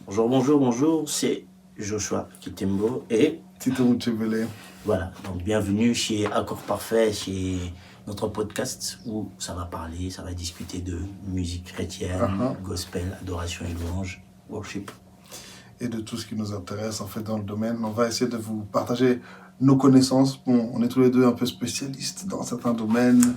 Bonjour, bonjour, bonjour, c'est Joshua Kitembo et Tito Mutebele. voilà, donc bienvenue chez Accord Parfait, chez notre podcast où ça va parler, ça va discuter de musique chrétienne, gospel, adoration et louange, worship. Et de tout ce qui nous intéresse en fait dans le domaine. On va essayer de vous partager nos connaissances. Bon, on est tous les deux un peu spécialistes dans certains domaines,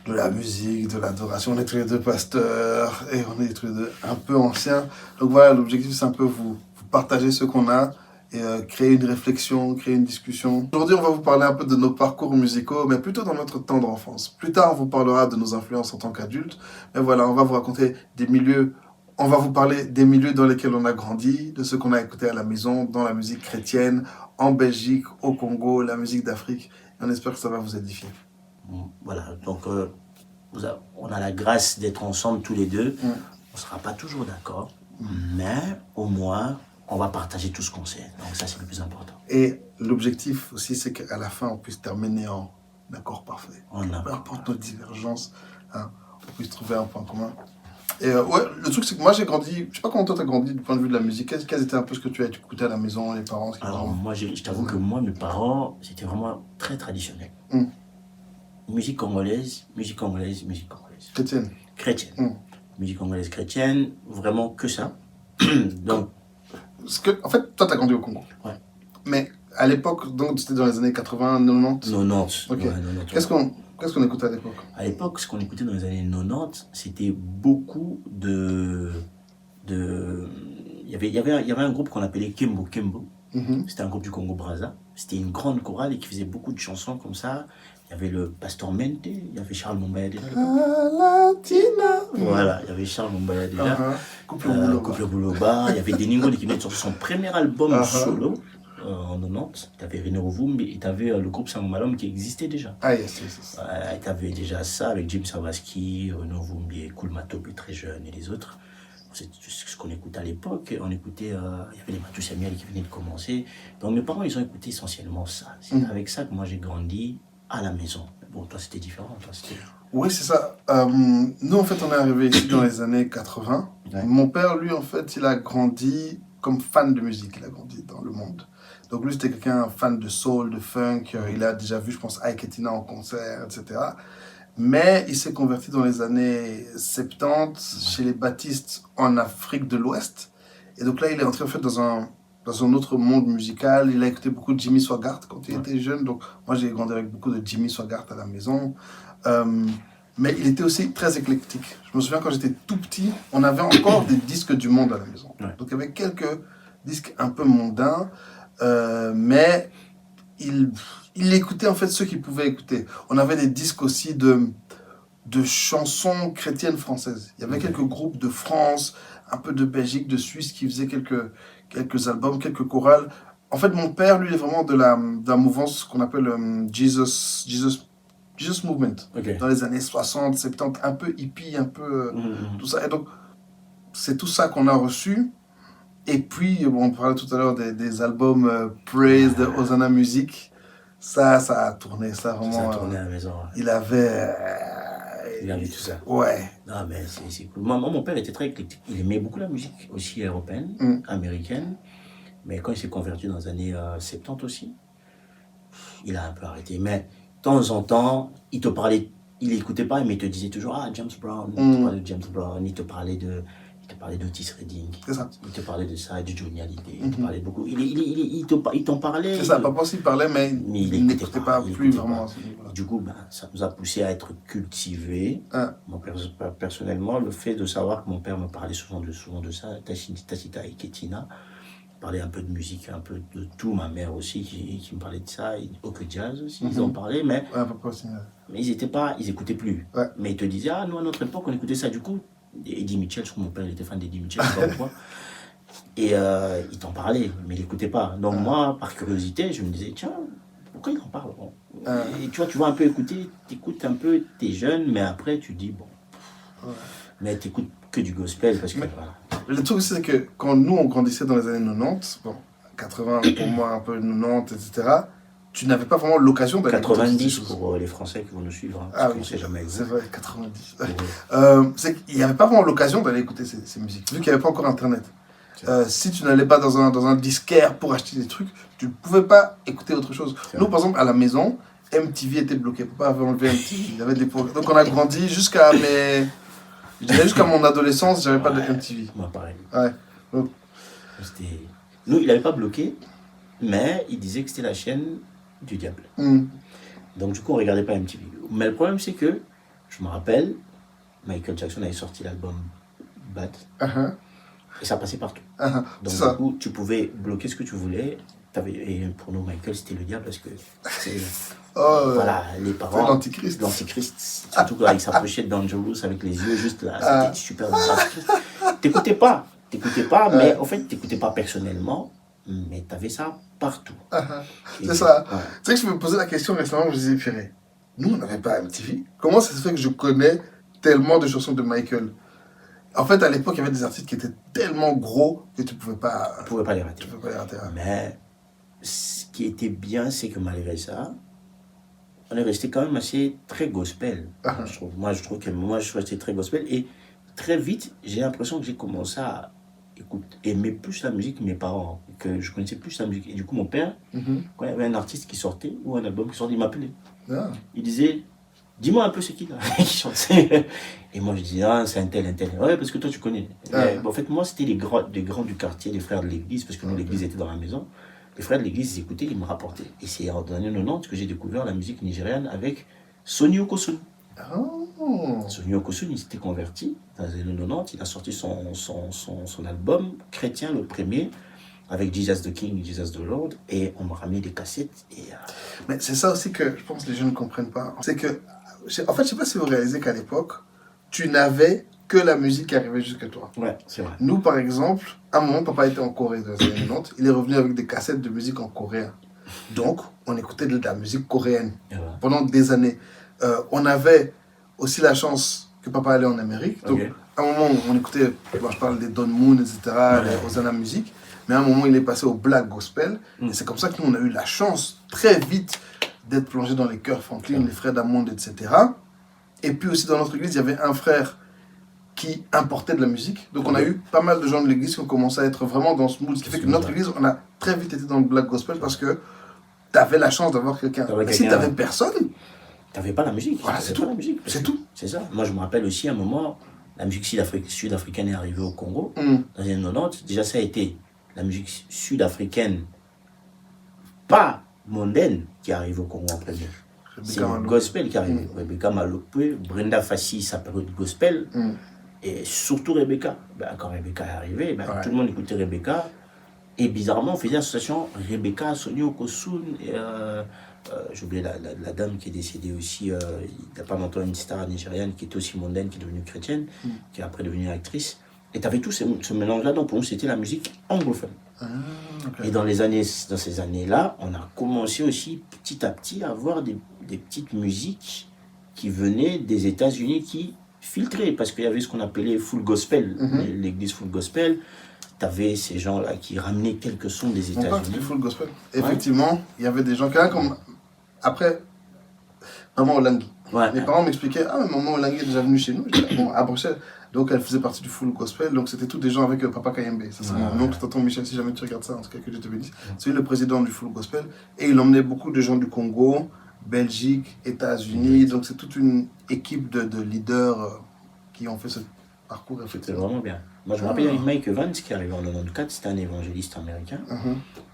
de la musique, de l'adoration. On est tous les deux pasteurs et on est tous les deux un peu anciens. Donc voilà, l'objectif c'est un peu vous partager ce qu'on a et créer une réflexion, créer une discussion. Aujourd'hui, on va vous parler un peu de nos parcours musicaux, mais plutôt dans notre tendre enfance. Plus tard, on vous parlera de nos influences en tant qu'adultes. Mais voilà, on va vous raconter des milieux. On va vous parler des milieux dans lesquels on a grandi, de ce qu'on a écouté à la maison, dans la musique chrétienne, en Belgique, au Congo, la musique d'Afrique. Et on espère que ça va vous édifier. Voilà, donc on a la grâce d'être ensemble tous les deux. On ne sera pas toujours d'accord, mais au moins, on va partager tout ce qu'on sait. Donc ça, c'est le plus important. Et l'objectif aussi, c'est qu'à la fin, on puisse terminer en accord parfait. Peu importe nos divergences, on puisse trouver un point commun. Et ouais, le truc, c'est que moi, j'ai grandi, je sais pas comment toi, tu as grandi du point de vue de la musique. Quels étaient un peu ce que tu as écouté à la maison, les parents? Alors, moi, je t'avoue que moi, mes parents, c'était vraiment très traditionnel. Musique congolaise, musique congolaise, musique congolaise. Chrétienne. Chrétienne. Musique congolaise chrétienne, vraiment que ça. Donc, en fait, toi, tu as grandi au Congo. Ouais. Mais à l'époque, donc, c'était dans les années 80, 90. 90. Ok. Ouais, 90. Qu'est-ce qu'on écoutait à l'époque? À l'époque, ce qu'on écoutait dans les années 90, c'était beaucoup de... Il y avait un groupe qu'on appelait Kembo Kembo. C'était un groupe du Congo-Brazza. C'était une grande chorale et qui faisait beaucoup de chansons comme ça. Il y avait le Pasteur Mente, il y avait Charles Mombaya déjà. Voilà, il y avait Charles Mombaya déjà. Couple Bouloba. Il y avait Deningo qui venait de sortir son premier album solo en 90. Tu avais René Rovumbi et tu avais le groupe Sangomalom qui existait déjà. Ah, yes. Tu avais déjà ça avec Jim Savaski, René Rovumbi, Koul Matope très jeune et les autres. C'est ce qu'on écoutait à l'époque. On écoutait, il y avait les Matou Samuel qui venaient de commencer. Donc mes parents, ils ont écouté essentiellement ça. C'est avec ça que moi j'ai grandi à la maison. Bon, toi c'était différent. Oui, c'est ça. Nous, en fait, on est arrivé ici dans les années 80. Ouais. Mon père, lui, en fait, il a grandi comme fan de musique. Il a grandi dans le monde. Donc lui, c'était quelqu'un fan de soul, de funk. Il a déjà vu, je pense, Ike et Tina en concert, etc. Mais il s'est converti dans les années 70 chez les baptistes en Afrique de l'Ouest. Et donc là, il est entré en fait dans un autre monde musical. Il a écouté beaucoup de Jimmy Swaggart quand il était jeune. Donc moi, j'ai grandi avec beaucoup de Jimmy Swaggart à la maison. Mais il était aussi très éclectique. Je me souviens quand j'étais tout petit, on avait encore des disques du monde à la maison. Ouais. Donc il y avait quelques disques un peu mondains, mais il écoutait en fait ceux qu'il pouvait écouter. On avait des disques aussi de chansons chrétiennes françaises. Il y avait quelques groupes de France, un peu de Belgique, de Suisse qui faisaient quelques albums, quelques chorales. En fait, mon père, lui, est vraiment de la mouvance qu'on appelle Jesus Movement. Okay. Dans les années 60, 70, un peu hippie, un peu tout ça. Et donc, c'est tout ça qu'on a reçu. Et puis, on parlait tout à l'heure des albums Praise de Hosanna Music. Ça a tourné, ça vraiment. Ça a tourné à la maison. Ouais. Il avait tout ça. Ouais. Non, mais c'est cool. Moi, mon père était très éclectique. Il aimait beaucoup la musique, aussi européenne, américaine. Mais quand il s'est converti dans les années 70 aussi, il a un peu arrêté. Mais de temps en temps, il te parlait, il n'écoutait pas, mais il te disait toujours, ah, James Brown, il te parlait de James Brown, il te parlait d'Otis Redding. C'est ça. Il te parlait de ça, de Johnny Hallyday. Il te parlait beaucoup. Il t'en parlait. C'est ça, papa aussi parlait, mais il n'écoutait pas plus vraiment. Du coup, ça nous a poussé à être cultivés. Mon père, personnellement, le fait de savoir que mon père me parlait souvent de ça, Tacita et Ketina, parlait un peu de musique, un peu de tout. Ma mère aussi qui me parlait de ça, Oke Jazz aussi, ils en parlaient, mais, papa aussi, mais ils écoutaient plus. Ouais. Mais ils te disaient, ah, nous à notre époque, on écoutait ça. Du coup, Eddie Mitchell, je crois que mon père il était fan d'Eddie Mitchell, je sais pas pourquoi. Et il t'en parlait, mais il n'écoutait pas. Donc moi, par curiosité, je me disais, tiens, pourquoi il en parle Et tu vois un peu écouter, t'écoutes un peu, t'es jeune, mais après tu dis, bon, mais t'écoutes que du gospel, parce que voilà. Le truc aussi, c'est que quand nous, on grandissait dans les années 90, bon, 80 pour moi, un peu 90, etc., tu n'avais pas vraiment l'occasion d'aller 90 pour les Français qui vont nous suivre, hein, parce qu'on sait jamais exact. C'est vrai, 90. C'est qu'il n'y avait pas vraiment l'occasion d'aller écouter ces musiques, vu qu'il n'y avait pas encore Internet. Si tu n'allais pas dans un disquaire pour acheter des trucs, tu ne pouvais pas écouter autre chose. Nous, par exemple, à la maison, MTV était bloqué. Papa avait enlevé MTV. Il y avait des donc on a grandi jusqu'à mon adolescence, j'avais pas de MTV. Moi, pareil. Ouais. Donc, nous, il n'avait pas bloqué, mais il disait que c'était la chaîne du diable. Donc, du coup, on ne regardait pas MTV. Mais le problème, c'est que, je me rappelle, Michael Jackson avait sorti l'album Bad. Et ça passait partout. Donc, du coup, tu pouvais bloquer ce que tu voulais. Et pour nous, Michael, c'était le diable parce que c'est. Voilà, les parents. L'antichrist. L'antichrist. Surtout quand il s'approchait de Dangerous avec les yeux juste là. C'était super. T'écoutais pas. Mais en fait, t'écoutais pas personnellement. Mais t'avais ça partout. C'est ça. Ouais. C'est vrai que je me posais la question récemment, je me disais, Pierre, nous, on n'avait pas MTV. Comment ça se fait que je connais tellement de chansons de Michael? En fait, à l'époque, il y avait des artistes qui étaient tellement gros que tu ne pouvais pas les rater. Mais ce qui était bien, c'est que malgré ça, on est resté quand même assez très gospel. Moi, je trouve que je suis resté très gospel. Et très vite, j'ai l'impression que j'ai commencé à aimer plus la musique que mes parents, que je connaissais plus la musique. Et du coup, mon père, quand il y avait un artiste qui sortait, ou un album qui sortait, il m'appelait. Il disait, dis-moi un peu c'est qui là qui chantait. Et moi je disais, c'est un tel. Ouais, parce que toi tu connais. En fait, moi c'était des grands du quartier, des frères de l'église, parce que nous l'église était dans la maison. Les frères de l'église, ils écoutaient, ils me rapportaient. Et c'est en l'année 90 que j'ai découvert la musique nigériane avec Sonny Okosun. Sonny Okosun, il s'était converti dans les années 90, il a sorti son album chrétien, le premier, avec Jesus the King, Jesus the Lord, et on m'a ramené des cassettes. Mais c'est ça aussi que je pense que les jeunes ne comprennent pas. C'est que, en fait, je ne sais pas si vous réalisez qu'à l'époque, tu n'avais que la musique qui arrivait jusqu'à toi. Ouais, c'est vrai. Nous, par exemple, à un moment, papa était en Corée dans les années 90, il est revenu avec des cassettes de musique en coréen. Donc, on écoutait de la musique coréenne pendant des années. On avait aussi la chance que papa allait en Amérique. Donc, à un moment, on écoutait, je parle des Don Moon, etc., les Hosanna Music. Mais à un moment, il est passé au Black Gospel. Et c'est comme ça que nous, on a eu la chance, très vite, d'être plongé dans les chœurs Franklin, les frères d'Amond, etc. Et puis aussi, dans notre église, il y avait un frère qui importait de la musique. Donc, on a eu pas mal de gens de l'église qui ont commencé à être vraiment dans ce mood. Ce qui fait que notre église, on a très vite été dans le Black Gospel parce que tu avais la chance d'avoir quelqu'un. Mais si tu n'avais personne... Tu n'avais pas la musique. Voilà, c'est tout. C'est tout. C'est ça. Moi, je me rappelle aussi, à un moment, la musique sud-africaine est arrivée au Congo, dans les années 90. Déjà, ça a été la musique sud-africaine, pas mondaine, qui arrive au Congo en premier. C'est le gospel qui arrive. Rebecca Malopé, Brenda Fassi, sa période gospel, et surtout Rebecca. Quand Rebecca est arrivée, tout le monde écoutait Rebecca. Et bizarrement, on faisait l'association Rebecca, Sonny Okosun, et j'ai oublié la dame qui est décédée aussi, il n'y a pas longtemps, une star nigériane qui était aussi mondaine, qui est devenue chrétienne, qui est après devenue actrice. Et tu avais tout ce mélange-là, donc pour nous, c'était la musique anglophone. Et dans ces années-là, on a commencé aussi petit à petit à avoir des petites musiques qui venaient des États-Unis, qui filtraient, parce qu'il y avait ce qu'on appelait full gospel, l'église full gospel. Tu avais ces gens-là qui ramenaient quelques sons des États-Unis. Du full gospel. Effectivement, il y avait des gens comme... Après, Maman Olangui. Mes parents m'expliquaient, mais Maman Olangui est déjà venue chez nous. À Bruxelles. Donc elle faisait partie du full gospel. Donc c'était tous des gens avec Papa Kayembe. Ça, c'est mon oncle, tonton Michel, si jamais tu regardes ça, en tout cas que Dieu te bénisse. C'est lui le président du full gospel. Et il emmenait beaucoup de gens du Congo, Belgique, États-Unis. Donc c'est toute une équipe de leaders qui ont fait ce parcours. C'était vraiment bien. Moi, je me rappelle, il y avait Mike Evans qui est arrivé en 94, c'était un évangéliste américain.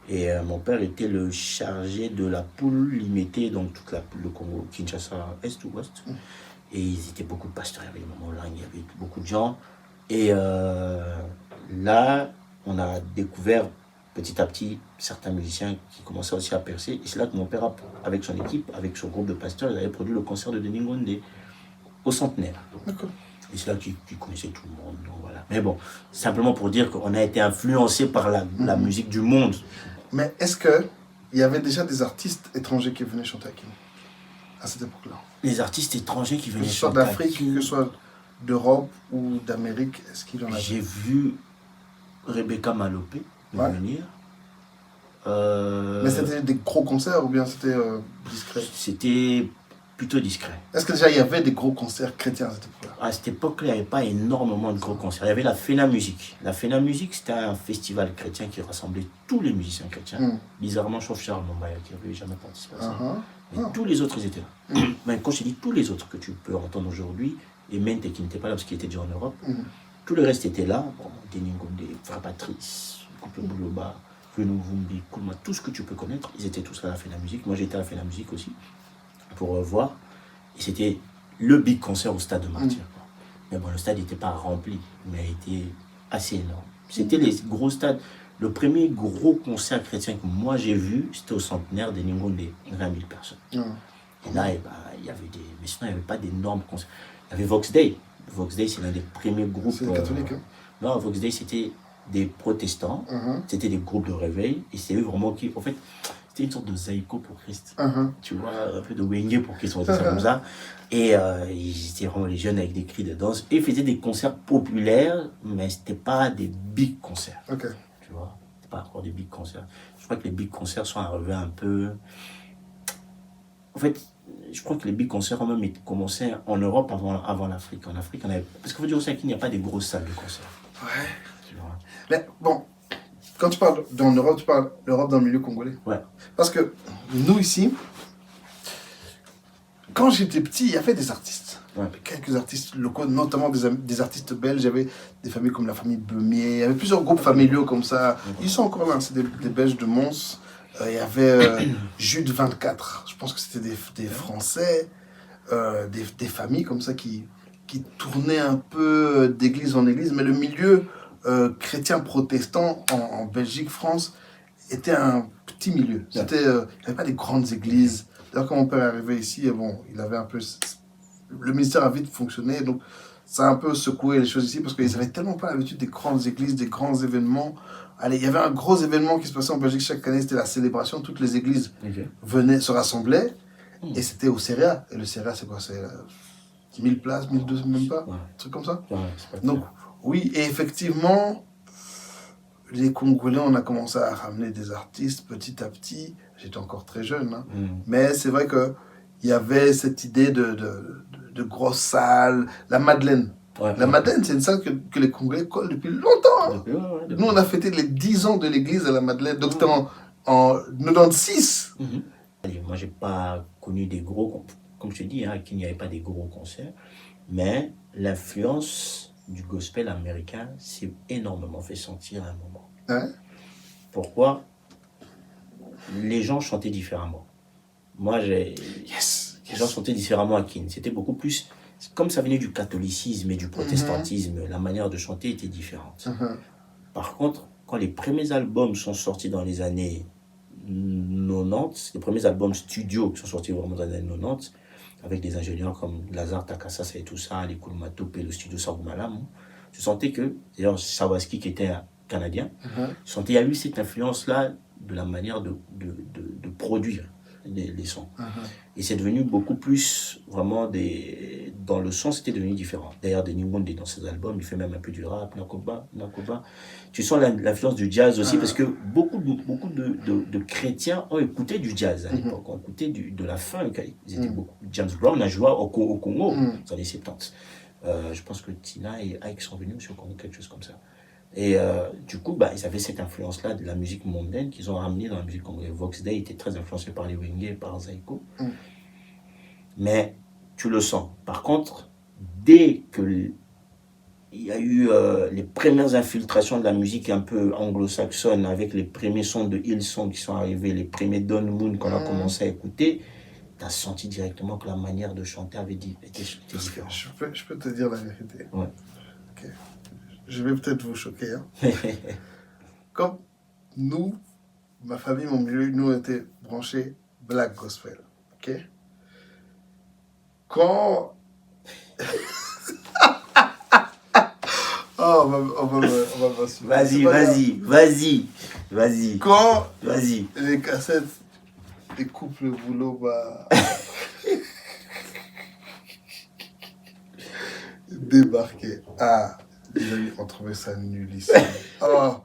Et mon père était le chargé de la poule limitée, donc toute la poule de Congo, Kinshasa, Est ou Ouest. Et ils étaient beaucoup de pasteurs, il y avait Maman Lang, il y avait beaucoup de gens. Et là, on a découvert petit à petit certains musiciens qui commençaient aussi à percer. Et c'est là que mon père, avec son équipe, avec son groupe de pasteurs, il avait produit le concert de Denis Ngondé au centenaire. D'accord. Et c'est là qu'il connaissait tout le monde. Donc voilà. Mais bon, simplement pour dire qu'on a été influencé par la musique du monde. Mais est-ce qu'il y avait déjà des artistes étrangers qui venaient chanter à Kin à cette époque-là? Les artistes étrangers qui venaient chanter à Kin. Que ce soit d'Afrique, que ce soit d'Europe ou d'Amérique, est-ce qu'il y en avait? J'ai vu Rebecca Malopé venir. Mais c'était des gros concerts ou bien c'était discret? C'était plutôt discret. Est-ce que déjà il y avait des gros concerts chrétiens à cette époque-là? À cette époque-là, il n'y avait pas énormément de gros concerts. Il y avait la FENA Musique. La FENA Musique, c'était un festival chrétien qui rassemblait tous les musiciens chrétiens. Bizarrement, sauf Charles Mombaya, qui n'avait jamais participé à ça. Mais tous les autres, ils étaient là. Mais quand je dis tous les autres que tu peux entendre aujourd'hui, et Mente qui n'était pas là parce qu'il était déjà en Europe, tout le reste était là. Bon, Deningonde, Frère Patrice, Couple Bouloba, Venuvumbi, Koulma, tout ce que tu peux connaître, ils étaient tous là à la FENA Musique. Moi, j'étais à la FENA Musique aussi, pour voir. Et c'était le big concert au stade de Martyr. Mais bon, le stade n'était pas rempli, mais il était assez énorme. C'était les gros stades. Le premier gros concert chrétien que moi j'ai vu, c'était au centenaire de Ningonde, 20 000 personnes. Et là, il y avait des. Mais sinon, il n'y avait pas d'énormes concerts. Il y avait Vox Day. Vox Day, c'est l'un des premiers groupes. C'est catholique, hein? Non, Vox Day, c'était des protestants. C'était des groupes de réveil. Et c'est eux vraiment qui. En fait, c'était une sorte de Zaïko pour Christ. Tu vois, un peu de Wenge pour Christ, on va dire ça comme ça. Et ils étaient vraiment les jeunes avec des cris de danse. Et ils faisaient des concerts populaires, mais ce n'était pas des big concerts. Tu vois, c'était pas encore des big concerts. Je crois que les big concerts sont arrivés un peu. En fait, je crois que les big concerts ont même commencé en Europe avant l'Afrique. En Afrique, parce qu'il faut dire aussi qu'il n'y a pas de grosses salles de concert. Ouais. Tu vois. Mais bon, quand tu parles d'en Europe, tu parles d'Europe dans le milieu congolais. Ouais. Parce que nous ici, quand j'étais petit, il y avait des artistes. Ouais. Quelques artistes locaux, notamment des artistes belges. Il y avait des familles comme la famille Beumier. Il y avait plusieurs groupes familiaux comme ça. Ils sont encore là, c'est des Belges de Mons. Il y avait Jude 24. Je pense que c'était des Français, des familles comme ça qui tournaient un peu d'église en église. Mais le milieu chrétien protestant en Belgique, France, était un petit milieu. Il n'y avait pas des grandes églises. D'ailleurs, quand mon père est arrivé ici, bon, il avait un peu... Le ministère a vite fonctionné, donc ça a un peu secoué les choses ici, parce qu'ils n'avaient tellement pas l'habitude des grandes églises, des grands événements. Allez, il y avait un gros événement qui se passait en Belgique chaque année, c'était la célébration. Toutes les églises venaient, se rassemblaient, et c'était au CEREA. Et le CEREA, c'est quoi? C'est 1000 places, 1200, même pas, un truc comme ça. Donc, oui, et effectivement, les Congolais, on a commencé à ramener des artistes petit à petit. J'étais encore très jeune, hein. Mais c'est vrai qu'il y avait cette idée de grosses salles. La Madeleine. La Madeleine, c'est une salle que les Congolais collent depuis longtemps. Hein. Nous, on a fêté les 10 ans de l'église à la Madeleine. Donc, c'était en 96. Allez, moi, je n'ai pas connu des gros... Comme je te dis, hein, qu'il n'y avait pas des gros concerts. Mais l'influence du gospel américain s'est énormément fait sentir à un moment. Pourquoi? Les gens chantaient différemment. Moi, les gens chantaient différemment à Kin. C'était beaucoup plus... Comme ça venait du catholicisme et du protestantisme, la manière de chanter était différente. Par contre, quand les premiers albums sont sortis dans les années 90, les premiers albums studio qui sont sortis vraiment dans les années 90, avec des ingénieurs comme Lazare Takasasa et tout ça, les Kouloumatop et le studio Sarumalam, je sentais que, d'ailleurs Sawaski qui était un Canadien, je sentais qu'il y a eu cette influence-là de la manière de produire les sons. Et c'est devenu beaucoup plus, vraiment, dans le son, c'était devenu différent. D'ailleurs, Denis Monde, dans ses albums, il fait même un peu du rap, Nakoba. Tu sens l'influence du jazz aussi, parce que beaucoup de chrétiens ont écouté du jazz à l'époque, ont écouté de la funk. Ils étaient beaucoup. James Brown a joué au Congo, dans les années 70. Je pense que Tina et Ike sont venus sur Congo, quelque chose comme ça. Et du coup, ils avaient cette influence-là de la musique mondaine qu'ils ont ramenée dans la musique congolaise. Vox Day était très influencé par les Wenge et par Zaïko. Mais tu le sens. Par contre, dès qu'il y a eu les premières infiltrations de la musique un peu anglo-saxonne, avec les premiers sons de Hillsong qui sont arrivés, les premiers Don Moon qu'on a commencé à écouter, tu as senti directement que la manière de chanter était différente. Je peux te dire la vérité. Ouais. Ok. Je vais peut-être vous choquer. Hein. Comme nous, ma famille, mon milieu, nous on était branchés Black Gospel. Ok? Quand... on va Vas-y. Quand Vas-y. les cassettes des couples boulot, débarquaient. Les amis ont trouvé ça nullissime. Oh,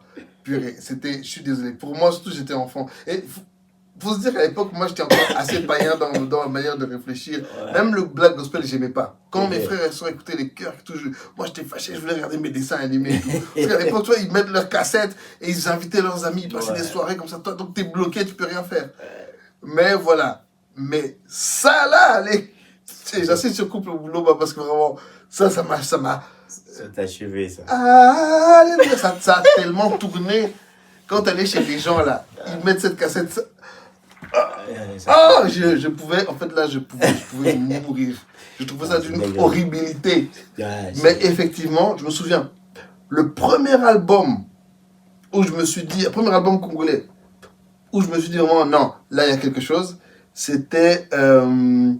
purée, je suis désolé. Pour moi, surtout, j'étais enfant. Et faut se dire qu'à l'époque, moi, j'étais encore assez païen dans ma manière de réfléchir. Ouais. Même le black gospel, j'aimais pas. Quand Ok. mes frères ils sont écoutés les chœurs, et tout, moi, j'étais fâché, je voulais regarder mes dessins animés et tout. Parce qu'à l'époque, tu vois, ils mettent leurs cassettes et ils invitaient leurs amis, ils passaient Ouais. des soirées comme ça. Toi, donc, t'es bloqué, tu peux rien faire. Mais voilà. Mais ça, là, allez, j'insiste sur couple au boulot, bah, parce que vraiment, ça m'a... Ça t'a achevé, ça. Alléluia, ça a tellement tourné. Quand elle est chez les gens, là, ils mettent cette cassette. Ah, je pouvais, en fait, là, je pouvais mourir. Je trouvais ça d'une horribilité. Mais effectivement, je me souviens, le premier album où je me suis dit, le premier album congolais, où je me suis dit vraiment, non, là, il y a quelque chose, c'était Renan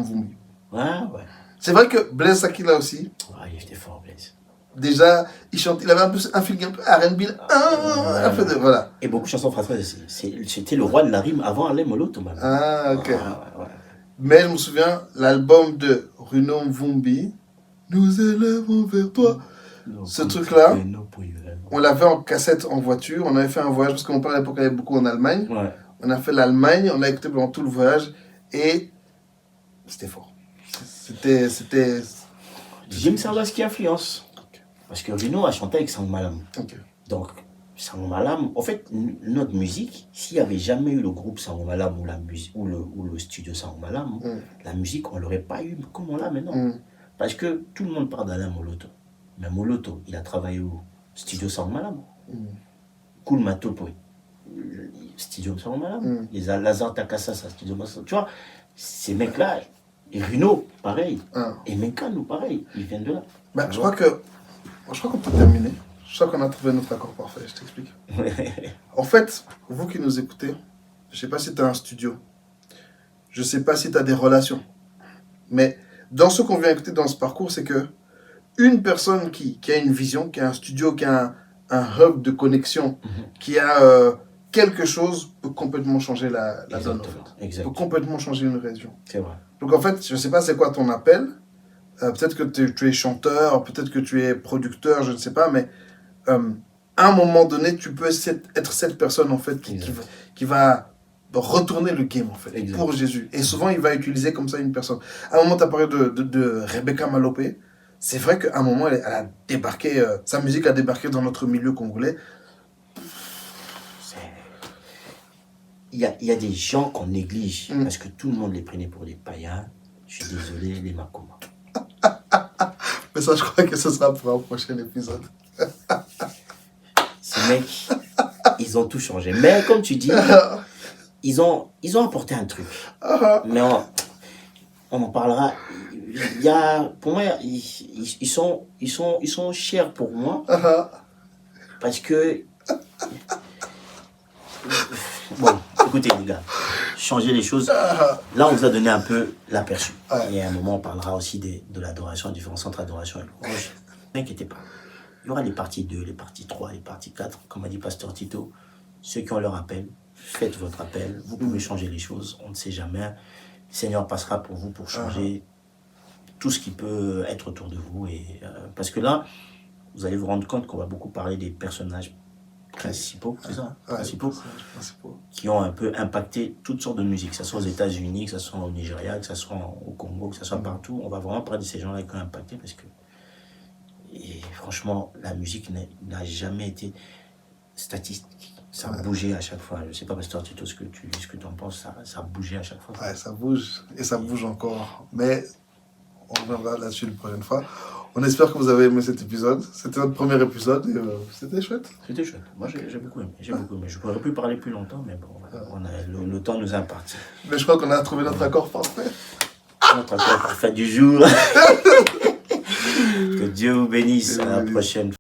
Vumbi. Ouais, ouais. C'est vrai que Blaise Sakila aussi, Ouais, il était fort, Blaise. déjà, il avait un feeling un peu R&B, un peu de, voilà. Et beaucoup de chansons françaises, c'était le roi de la rime avant Alain Moloto, man. Ah, ok. Ouais. Mais je me souviens, l'album de Renan Vumbi, Nous élèvons vers toi. Ce truc-là, on l'avait en cassette en voiture, on avait fait un voyage, parce que mon père à l'époque allait beaucoup en Allemagne. Ouais. On a fait l'Allemagne, on a écouté pendant tout le voyage, et c'était fort. C'était... Jim Sardas qui influence. Ok. Parce que Rino a chanté avec Sang Malam. Ok. Donc, Sang Malam, en fait, notre musique, s'il n'y avait jamais eu le groupe Sang Malam ou le studio Sang Malam, la musique, on ne l'aurait pas eu comme on l'a maintenant. Parce que tout le monde parle d'Alain Moloto. Mais Moloto, il a travaillé au studio Sang Malam. Koul Matopo, studio Sang Malam. Les Lazare Takassa, studio Sang. Tu vois, ces mecs-là, et Rino, pareil. Et Menkano, pareil. Ils viennent de là. Bah, je crois qu'on peut terminer. Je crois qu'on a trouvé notre accord parfait, je t'explique. En fait, vous qui nous écoutez, je ne sais pas si tu as un studio. Je ne sais pas si tu as des relations. Mais dans ce qu'on vient écouter dans ce parcours, c'est que une personne qui a une vision, qui a un studio, qui a un hub de connexion, qui a quelque chose, peut complètement changer la donne. En fait. Exactement. Peut complètement changer une région. C'est vrai. Donc en fait, je ne sais pas c'est quoi ton appel. Peut-être que tu es chanteur, peut-être que tu es producteur, je ne sais pas, mais à un moment donné, tu peux être cette personne en fait qui va retourner le game en fait pour Jésus. Et souvent, il va utiliser comme ça une personne. À un moment, tu as parlé de Rebecca Malopé. C'est vrai qu'à un moment, elle a débarqué, sa musique a débarqué dans notre milieu congolais. Il y a des gens qu'on néglige parce que tout le monde les prenait pour des païens. Je suis désolé, les Makoma. Mais ça, je crois que ce sera pour un prochain épisode. Ces mecs, ils ont tout changé. Mais comme tu dis, ils ont apporté un truc. Mais on en parlera. Pour moi, ils sont chers pour moi. Parce que... Bon, écoutez les gars, changer les choses. Là, on vous a donné un peu l'aperçu. Et à un moment, on parlera aussi de l'adoration, différents centres d'adoration et louange. N'inquiétez pas. Il y aura les parties 2, les parties 3, les parties 4. Comme a dit Pasteur Tito, ceux qui ont leur appel, faites votre appel. Vous pouvez changer les choses, on ne sait jamais. Le Seigneur passera pour vous pour changer tout ce qui peut être autour de vous. Et, parce que là, vous allez vous rendre compte qu'on va beaucoup parler des personnages principaux, c'est ça, principaux, qui ont un peu impacté toutes sortes de musique, que ce soit aux États-Unis, que ce soit au Nigeria, que ce soit au Congo, que ce soit partout. On va vraiment parler de ces gens-là qui ont impacté parce que, et franchement, la musique n'a jamais été statistique. Ça a bougé à chaque fois. Je ne sais pas, Pasteur Tito, ce que tu en penses, ça a bougé à chaque fois. Ouais, ça bouge et ça bouge encore. Mais on reviendra là-dessus la prochaine fois. On espère que vous avez aimé cet épisode. C'était notre premier épisode et c'était chouette. C'était chouette. Moi, j'ai beaucoup aimé. Je pourrais plus parler plus longtemps, mais bon, le temps nous est imparti. Mais je crois qu'on a trouvé notre accord parfait. Notre accord parfait du jour. Que Dieu vous bénisse. À la prochaine.